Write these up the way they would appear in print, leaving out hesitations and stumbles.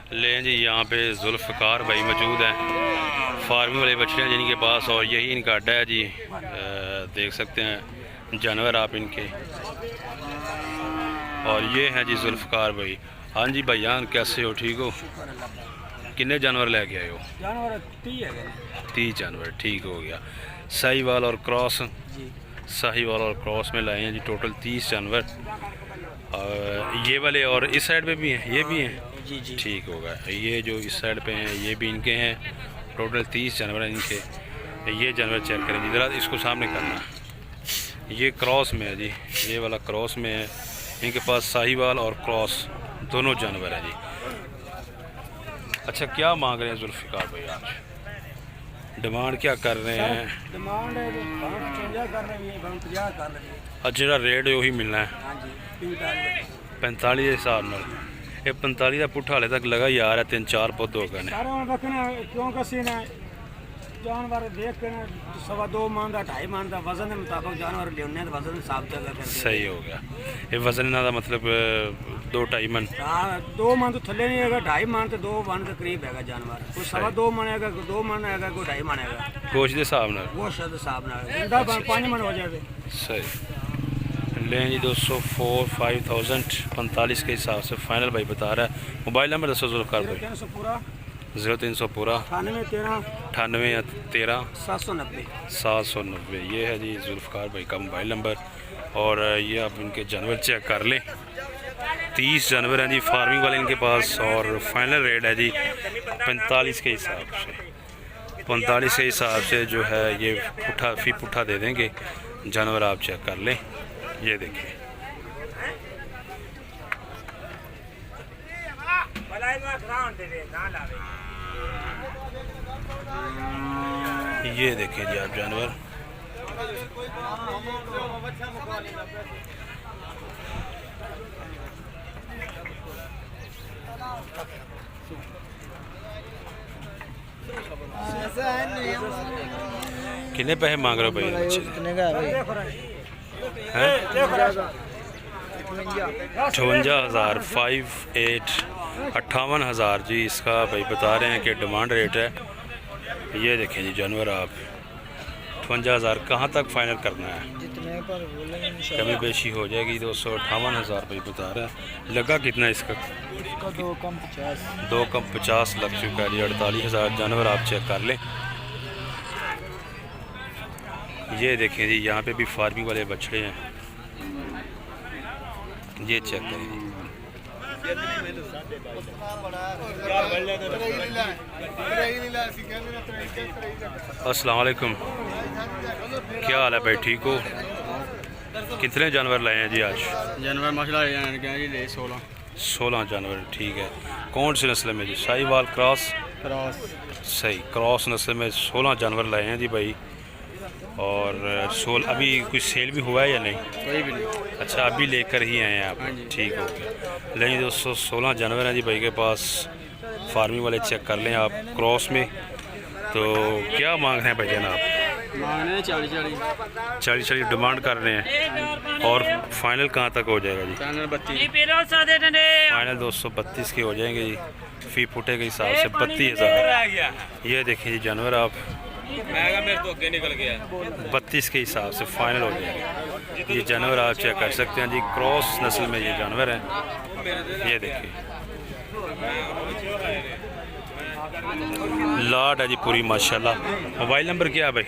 लें जी, यहाँ पे जुल्फ़कार भाई मौजूद हैं, फार्मिंग वाले बछड़े हैं जिनके पास, और यही इनका अड्डा है जी। देख सकते हैं जानवर आप इनके। और ये हैं जी जुल्फ़कार भाई। हाँ जी भाईजान, कैसे हो? ठीक हो? कितने जानवर लेके आए हो? जानवर 30 जानवर, ठीक हो गया। साहिवाल और क्रॉस, साहिवाल और क्रॉस में लाए हैं जी टोटल 30 जानवर। ये वाले और इस साइड पे भी हैं, ये भी हैं जी जी, ठीक होगा। ये जो इस साइड पे हैं ये भी इनके हैं, टोटल 30 जानवर हैं इनके। ये जानवर चेक करें जी ज़रा, इसको सामने करना। ये क्रॉस में है जी, ये वाला क्रॉस में है। इनके पास साहिवाल और क्रॉस दोनों जानवर हैं जी। अच्छा, क्या मांग रहे हैं जुल्फ़िकार भाई आज? डिमांड क्या कर रहे हैं? डिमांड है 55 कर रहे हैं, 50 कर रहे हैं। जो रेट वही मिलना है हाँ जी, 45 के हिसाब नाल। ये 45 का पुट्ठा हाले तक लगा ही आ रहा है, 3-4 पुत हो गए ने। सारा रखना क्यों कसी ने जानवर देख के 2.25 मन का 2.5 मन का वजन के मुताबिक जानवर लेने तो वजन हिसाब से सही हो गया। ये वजन इन्हों का मतलब 2-2.5 मन। हाँ, 2 मन तो थले नहीं है, 2.5 मन तो 2 मन के करीब है जानवर। कोई 2.25 मन है, कोई 2 मन है, कोई 2.5 मन है। गोश्त के हिसाब नाल, गोश्त के हिसाब नाल 5 मन हो जाए। सही। लें जी 204 5000 45 के हिसाब से फाइनल भाई बता रहा है। मोबाइल नंबर दसो जुल्फ़िकार भाई। 300 पूरा 0300 पूरा 98 13 790। 790। ये है जी जुल्फ़िकार भाई का मोबाइल नंबर। और ये आप इनके जानवर चेक कर लें। 30 जानवर हैं जी फार्मिंग वाले इनके पास, और फाइनल रेट है जी 45 के हिसाब से। 45 के हिसाब से जो है ये पुट्ठा दे देंगे। जानवर आप चेक कर लें, ये देखिए। ये देखिए जी आप जानवर। कितने पैसे मांग रहे हो भाई? हैं 58,000 58,000 जी इसका भाई बता रहे हैं कि डिमांड रेट है। ये देखें जी जानवर आप 58,000 कहाँ तक फाइनल करना है? जितने पर बोलेंगे कमी बेशी हो जाएगी। 258,000 भाई बता रहा है। लगा कितना इसका? 2 कम 50। 2 कम 50 लग चुका है जी। 48,000 जानवर आप चेक कर लें। ये देखें जी, यहाँ पे भी फार्मिंग वाले बछड़े हैं, ये चेक करें जी। अस्सलाम वालेकुम, क्या हाल है भाई? ठीक हो? कितने जानवर लाए हैं जी आज? जानवर माशाल्लाह जी 16 जानवर, ठीक है। कौन सी नस्ल में जी? साहिवाल क्रॉस? सही, क्रॉस नस्ल में 16 जानवर लाए हैं जी भाई। और 16 अभी कुछ सेल भी हुआ है या नहीं? कोई भी नहीं। अच्छा, अभी लेकर ही आए हैं आप? ठीक हो गया। लेकिन 216 जानवर हैं जी भाई के पास, फार्मिंग वाले चेक कर लें आप क्रॉस में। तो क्या मांग रहे हैं भाई जनाब? मांग रहे 40 डिमांड कर रहे हैं। और फाइनल कहाँ तक हो जाएगा जी? फाइनल 232 के हो जाएंगे जी, फी फुटे के हिसाब से 32,000। ये देखिए जी जानवर आप, मेरे तो आगे निकल गया। 32 के हिसाब से फाइनल हो जाएगा। ये जानवर आप चेक कर सकते हैं जी, क्रॉस नस्ल में ये जानवर हैं। ये देखिए लाड है जी पूरी माशाल्लाह। मोबाइल नंबर क्या है भाई?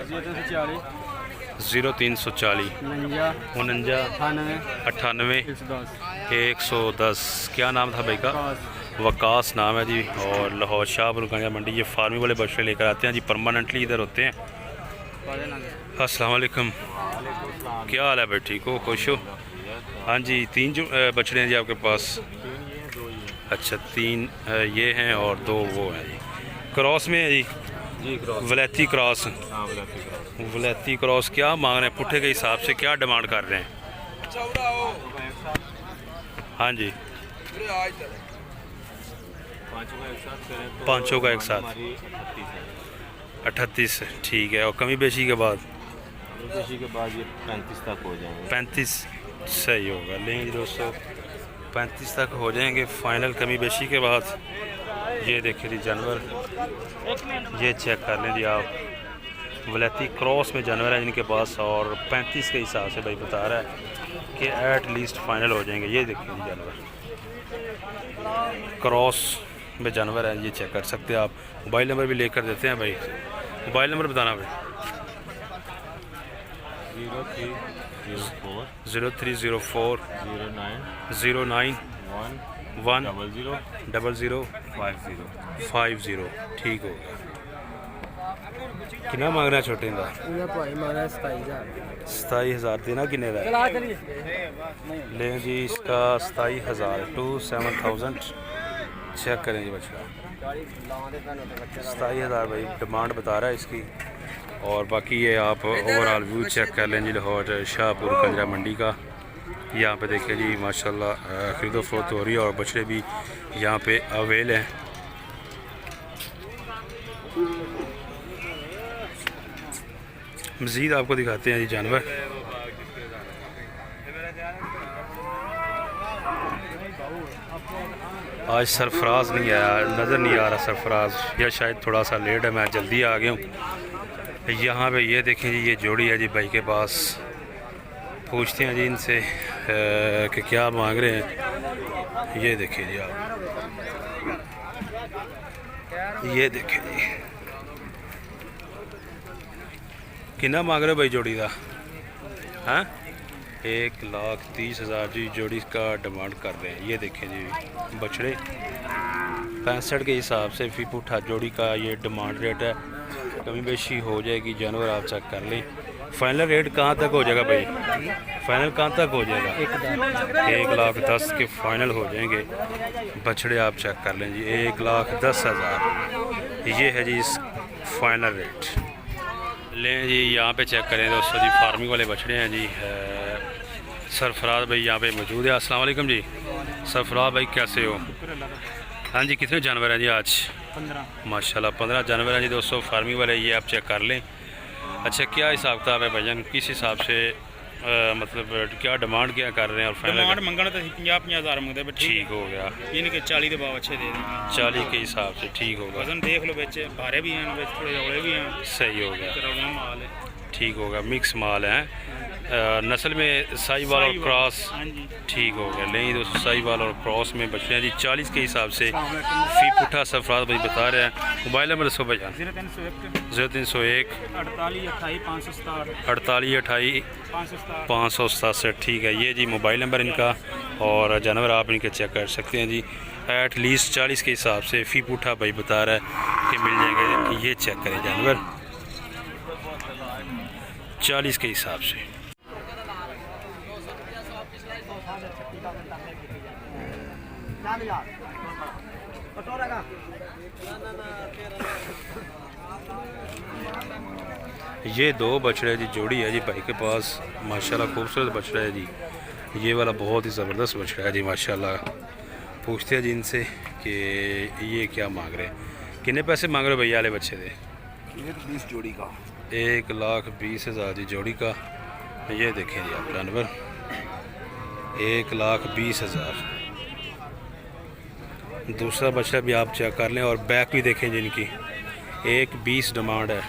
0340 49 98 110। क्या नाम था भाई का? वकास नाम है जी। और लाहौर शाहपुर गंजा मंडी ये फार्मिंग वाले बछड़े लेकर आते हैं जी, परमानेंटली इधर होते हैं। अस्सलाम वालेकुम, क्या हाल है भाई? ठीक हो? खुश हो? हाँ जी, 3 बछड़े हैं जी आपके पास? अच्छा, 3 ये हैं और 2 वो हैं जी। क्रॉस में है जी? वलैती क्रॉस। वलैती क्रॉस। क्या मांग रहे हैं पुट्ठे के हिसाब से? क्या डिमांड कर रहे हैं? हाँ जी, 5 का एक साथ 38, ठीक है। और कमी बेशी के बाद? ये 35 तक हो जाएंगे। 35 सही होगा। लेंगे 235 तक हो जाएंगे फाइनल, कमी बेशी के बाद। ये देखिए जी जानवर, ये चेक कर लें जी आप, वलैती क्रॉस में जानवर है जिनके पास, और 35 के हिसाब से भाई बता रहा है कि एट लीस्ट फाइनल हो जाएंगे। ये देखिए जी जानवर क्रॉस में जानवर है, ये चेक कर सकते हैं आप। मोबाइल नंबर भी लेकर देते हैं भाई, मोबाइल नंबर बताना भाई। 0304 09 1 00 50। ठीक हो गया। कितना मांगना छोटे का? 27,000 देना किन्ने का? ले जी इसका 27,000 टू 7,000 चेक करें जी बच्चा। 27,000 भाई डिमांड बता रहा है इसकी। और बाकी ये आप ओवरऑल व्यू चेक कर लें जी लाहौर शाहपुर कंजरा मंडी का। यहाँ पे देखिए जी माशाल्लाह खरीदो फरोख्त हो रही है और बछड़े भी यहाँ पे अवेल हैं। मज़ीद आपको दिखाते हैं जी जानवर। आज सरफराज नहीं आया, नज़र नहीं आ रहा सरफराज, या शायद थोड़ा सा लेट है, मैं जल्दी आ गया हूँ। यहाँ पे ये देखें जी, ये जोड़ी है जी भाई के पास। पूछते हैं जी इनसे कि क्या मांग रहे हैं। ये देखिए जी आप, ये देखिए जी कितना मांग रहे हो भाई जोड़ी का? हाँ 1,30,000 जी जोड़ी का डिमांड कर रहे हैं। ये देखें जी बछड़े 65 के हिसाब से फी पुठा जोड़ी का ये डिमांड रेट है। कमी बेशी हो जाएगी, जानवर आप चेक कर लें। फाइनल रेट कहाँ तक हो जाएगा भाई? फाइनल कहाँ तक हो जाएगा? 1,10,000 के फाइनल हो जाएंगे। बछड़े आप चेक कर लें जी 1,10,000 ये है जी इस फाइनल रेट। लें जी यहाँ पे चेक करें दोस्तों जी, फार्मिंग वाले बछड़े हैं जी। सरफराज भाई यहाँ पे मौजूद है। अस्सलाम वालेकुम जी। सरफराज भाई कैसे हो? हाँ जी, कितने जानवर हैं जी आज? 15 माशाल्लाह 15 जानवर हैं जी दोस्तों, फार्मिंग वाले। ये आप चेक कर लें। अच्छा क्या हिसाब किताब है भाईजान, किस हिसाब से मतलब क्या डिमांड क्या कर रहे हैं? और फाइनल डिमांड मंगना तो 50,000 मंगते हैं। ठीक हो गया, यानी कि 40 के भाव अच्छे दे दें। 40 के हिसाब से ठीक होगा। वजन देख लो, बेचे भारे भी हैं, बेच थोड़े जौड़े भी हैं। सही हो गया, रौना माल है, ठीक होगा। मिक्स माल है, नस्ल में साहिवाल और क्रॉस। हाँ जी ठीक हो गया। नहीं दोस्तों साहिवाल और क्रॉस में बच्चे हैं जी 40 के हिसाब से फी पुठा। सरफराज भाई बता रहे हैं। मोबाइल नंबर दसो भाई। 0301 48 28 567। ठीक है, ये जी मोबाइल नंबर इनका। और जानवर आप इनके चेक कर सकते हैं जी। एट लीस्ट 40 के हिसाब से फी पुठा भाई बता रहा है कि मिल जाएंगे। ये चेक करें जानवर 40 के हिसाब से। ये 2 बछड़े जी जोड़ी है जी भाई के पास। माशाल्लाह खूबसूरत बछड़ा है जी। ये वाला बहुत ही ज़बरदस्त बछड़ा है जी माशाल्लाह। पूछते हैं जी इनसे कि ये क्या मांग रहे हैं, कितने पैसे मांग रहे हो भैया वाले बच्चे दे? 20 जोड़ी का 1,20,000 जी जोड़ी का। ये देखें जी आप जानवर 1,20,000। दूसरा बछड़ा भी आप चेक कर लें और बैक भी देखें जी इनकी। 1,20 डिमांड है।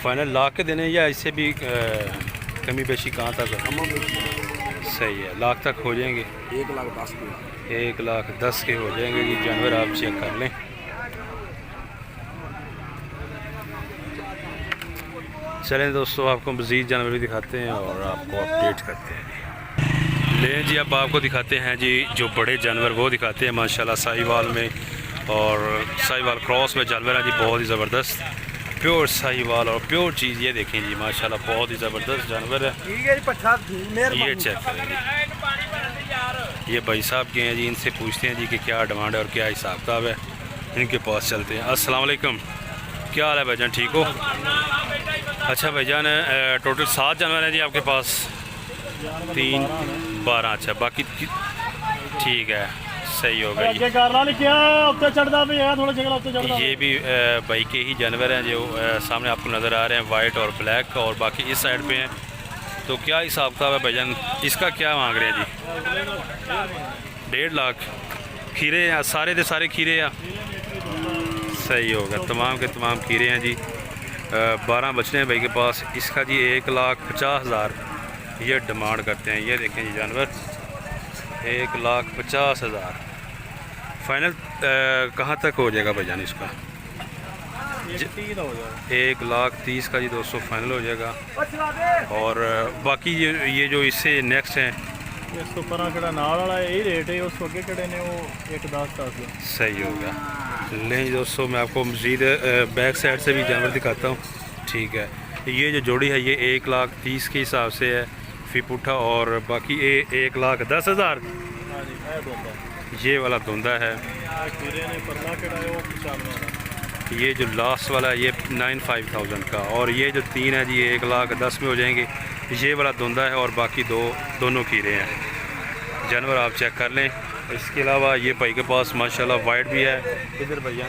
फाइनल ला के देने या इससे भी कमी बेशी कहाँ तक? सही है, लाख तक हो जाएंगे। 1,10,000 के 1,10,000 के हो जाएंगे जी। जानवर आप चेक कर लें। चलें दोस्तों आपको मज़ीद जानवर भी दिखाते हैं और आपको अपडेट करते हैं। लें जी अब आपको दिखाते हैं जी जो बड़े जानवर वो दिखाते हैं माशाल्लाह। साहिवाल में और साहिवाल क्रॉस में जानवर है जी, बहुत ही ज़बरदस्त प्योर साहिवाल और प्योर चीज़। ये देखें जी माशाल्लाह बहुत ही ज़बरदस्त जानवर है। ये चेक करें, ये भाई साहब के हैं जी। इनसे पूछते हैं जी कि क्या डिमांड है और क्या हिसाब किताब है। इनके पास चलते हैं। अस्सलाम वालेकुम, क्या हाल है भाईजान, ठीक हो? अच्छा भाईजान टोटल 7 जानवर हैं जी आपके पास? 3 12। अच्छा बाकी ठीक है, सही हो गई। ये भी भाई के ही जानवर हैं जो सामने आपको नज़र आ रहे हैं, वाइट और ब्लैक। और बाकी इस साइड पे हैं तो क्या हिसाब किताब है भाईजान, इसका क्या मांग रहे हैं जी? 1.5 लाख। खीरे हैं सारे के सारे खीरे हैं? सही होगा, तमाम के तमाम खीरे हैं जी। 12 बचने हैं भाई के पास। इसका जी 1,50,000 ये डिमांड करते हैं। ये देखें जी जानवर 1,50,000 फाइनल कहाँ तक हो जाएगा भाईजान इसका? 1,30,000 का जी दोस्तों फाइनल हो जाएगा। और बाकी ये जो इससे नेक्स्ट हैं इस तो पर केड़ा नाल वाला यही रेट है, उस अगे केड़े ने वो 1,10,000 सही हो गया। नहीं दोस्तों मैं आपको मज़ीद बैक साइड से भी जानवर दिखाता हूँ। ठीक है, ये जो जोड़ी है ये 1,30,000 के हिसाब से है फी पुट्ठा, और बाकी ये 1,10,000 ये वाला धुंधा है। ये जो लास्ट वाला है ये 95,000 का, और ये जो 3 है जी 1,10,000 में हो जाएंगे। ये वाला धुंधा है और बाकी दोनों खीरे हैं। जानवर आप चेक कर लें। इसके अलावा ये भाई के पास माशाल्लाह वाइट भी है। इधर भैया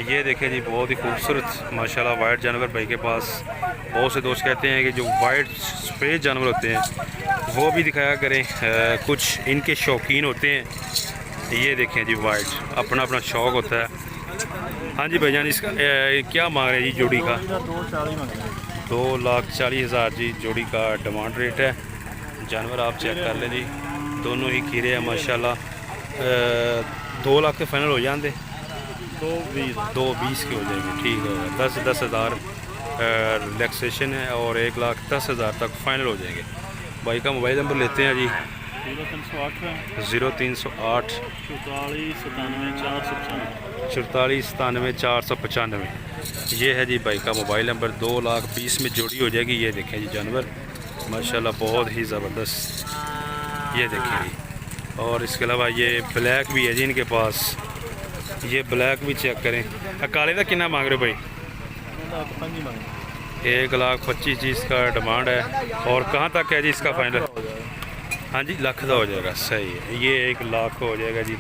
ये देखें जी, बहुत ही खूबसूरत माशाल्लाह वाइट जानवर भाई के पास। बहुत से दोस्त कहते हैं कि जो वाइट सफ़ेद जानवर होते हैं वो भी दिखाया करें, कुछ इनके शौकीन होते हैं। ये देखें जी वाइट, अपना अपना शौक़ होता है। हाँ जी भाईजान, इसका क्या मांग रहे हैं जी जोड़ी का? 2,40,000 जी जोड़ी का डिमांड रेट है। जानवर आप चेक कर लें जी, दोनों ही खीरे हैं माशाल्लाह। 2 लाख के फाइनल हो जाते? 2,20 के हो जाएंगे। ठीक है, 10,000 रिलैक्सेशन है और 1,10,000 तक फाइनल हो जाएंगे। भाई का मोबाइल नंबर लेते हैं जी। 0308 44,97,495। ये है जी भाई का मोबाइल नंबर। 2,20,000 में जोड़ी हो जाएगी। ये देखें जी जानवर माशाल्लाह बहुत ही ज़बरदस्त। ये देखें जी, और इसके अलावा ये ब्लैक भी है जी इनके पास। ये ब्लैक भी चेक करें। काले का कितना मांग रहे हो भाई? 1,25,000 जी इसका डिमांड है। और कहाँ तक है जी इसका फाइनल? हाँ जी, लाख का हो जाएगा। सही है, ये 1 लाख हो जाएगा जी।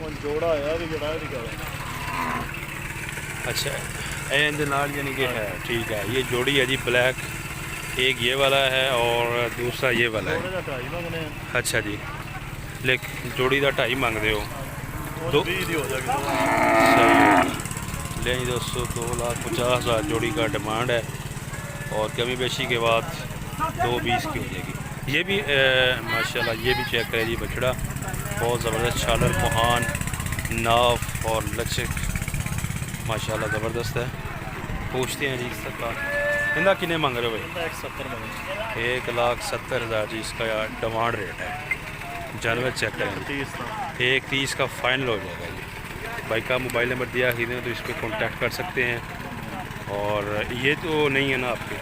अच्छा एंड नाल यानी कि है। ठीक है, ये जोड़ी है जी ब्लैक, एक ये वाला है और दूसरा ये वाला है। अच्छा जी, लेकिन जोड़ी का 2.5 मांगते हो? सही ले जी दोस्तों, 2,50,000 जोड़ी का डिमांड है और कमी बेशी के बाद 2,20 की हो जाएगी। ये भी माशाल्लाह ये भी चेक करें जी बछड़ा, बहुत ज़बरदस्त छालर मुहान नाव और लचक माशाल्लाह ज़बरदस्त है। पूछते हैं जी इसका इनका कितने मांग रहे हो भाई? 1,70,000 जी इसका डिमांड रेट है। जानवर चेक करें, 1,30,000 का फाइनल हो जाएगा जी। भाई का मोबाइल नंबर दिया ही तो इस पर कॉन्टैक्ट कर सकते हैं। और ये तो नहीं है ना आपके?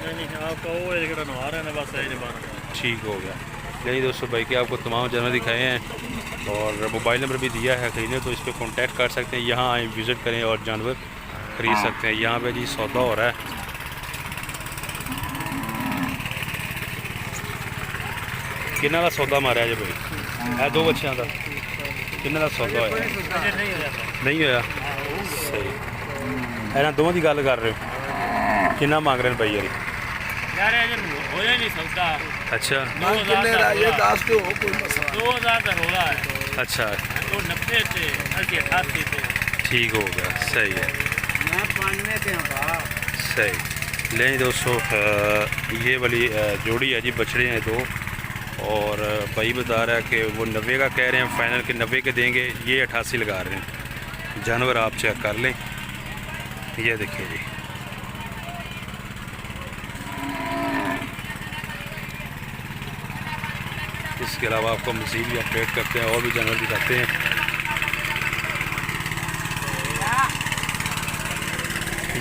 ठीक हो गया। नहीं दोस्तों, भाई के आपको तमाम जानवर दिखाए हैं और मोबाइल नंबर भी दिया है खरीदने, तो इस पर कॉन्टैक्ट कर सकते हैं। यहाँ आए विज़िट करें और जानवर ख़रीद सकते हैं। यहाँ पे जी सौदा हो रहा है। किन्ना का सौदा मारा जी भाई? है 2 बच्चों का किन्ना का सौदा होया? नहीं होया। सही, इन्होंने दोवां की गल कर रहे हो? किन्ना मांग रहे हैं भाई यार? अच्छा, 2,000 अच्छा, 90 ठीक हो गया। सही है, सही। ले दोस्तों, ये वाली जोड़ी है जी, बछड़े हैं 2 और भाई बता रहा है कि वो 90 का कह रहे हैं फाइनल के 90 के देंगे। ये 88 लगा रहे हैं। जानवर आप चेक कर लें। ये देखिए जी, इसके अलावा आपको मज़ीद भी अपडेट करते हैं और भी जानवर दिखाते हैं।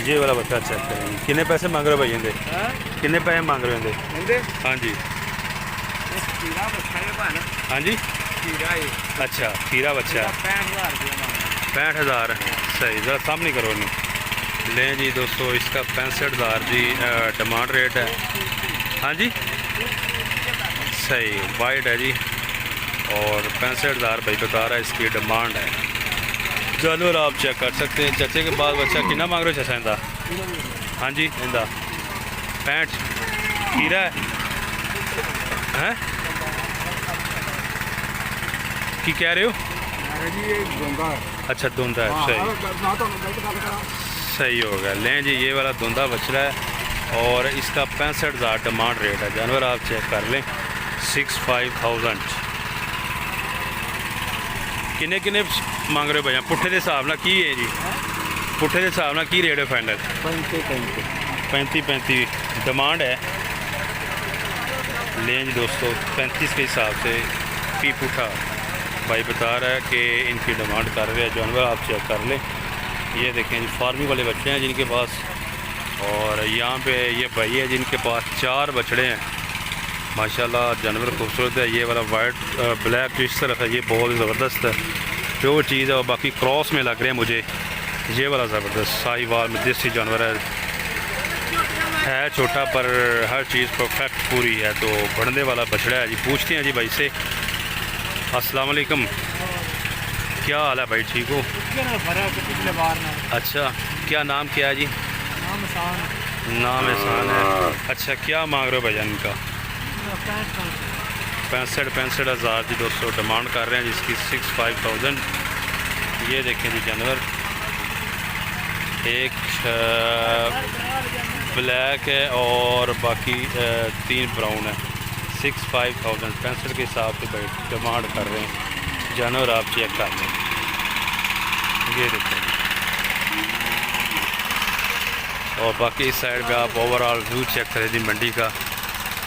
ये वाला बच्चा चेक करेंगे। कितने पैसे मांग रहे हो भाई इनके? कितने पैसे मांग रहे हो इनके? हाँ जी, हाँ जी, अच्छा खीरा बच्चा 65,000। सही, ज़रा सामने करो नहीं। लें जी दोस्तों, इसका 65,000 जी डिमांड रेट है। हाँ जी, सही, वाइट है जी और 65,000 भाई बता रहा है इसकी डिमांड है। जानवर आप चेक कर सकते हैं। चाचे के बाद बच्चा कितना मांग रहे हो चाचा इंदा? हाँ जी, इंदा 65 खीरा है। हैं की कह रहे हो? जी ये धुंधा है। अच्छा धुंधा है, सही ना तो गलत गल करा। सही हो गया। लें जी, ये वाला धुंधा बछड़ा है और इसका 65,000 डिमांड रेट है। जानवर आप चेक कर लें, 65,000। किन्ने किन्ने मांग रहे हो भैया? पुट्ठे के हिसाब ना की है जी? पुट्ठे के हिसाब ना की रेट है फाइनल? 35 डिमांड है। लें जी दोस्तों, 35 के हिसाब से पी पुट्ठा भाई बता रहा है कि इनकी डिमांड कर रहे हैं। जानवर आप चेक कर लें। ये देखें जी, फार्मिंग वाले बच्चे हैं जिनके पास, और यहाँ पे ये भाई है जिनके पास 4 बछड़े हैं। माशाल्लाह जानवर खूबसूरत है। ये वाला वाइट ब्लैक जो इस तरफ है ये बहुत ज़बरदस्त है, प्योर चीज़ है। और बाकी क्रॉस में लग रहे हैं मुझे। ये वाला ज़बरदस्त साहिवाल में देसी जानवर है छोटा पर हर चीज़ परफेक्ट पूरी है। तो बढ़ने वाला बछड़ा है जी। पूछते हैं जी भाई से। अस्सलाम वालेकुम, क्या हाल है भाई? ठीक हो? पिछले बार ना अच्छा, क्या नाम क्या है जी? नाम आसान नाम एहसान है। अच्छा, क्या मांग रहे हो भैया इनका? 65,000 जी दोस्तों डिमांड कर रहे हैं जिसकी 65,000। ये देखें जी जानवर, एक ब्लैक है और बाकी 3 ब्राउन है। 65,000 65 के हिसाब से भाई डिमांड कर रहे हैं। जानवर आप चेक कर लें। ये देखें, और बाकी इस साइड पे आप ओवरऑल व्यू चेक करें जी मंडी का।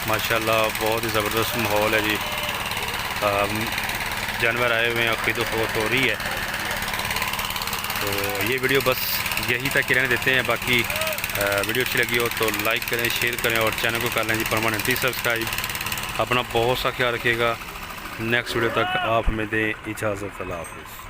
माशाल्लाह बहुत ही ज़बरदस्त माहौल है जी। जानवर आए हुए हैं, खरीदो फरोख्त हो रही है। तो ये वीडियो बस यही तक रहने देते हैं। बाकी वीडियो अच्छी लगी हो तो लाइक करें, शेयर करें और चैनल को कर लें जी परमानेंटली सब्सक्राइब। अपना बहुत सा ख्याल रखिएगा। नेक्स्ट वीडियो तक आप हमें दें इजाज़त। अल्लाह हाफ़िज़।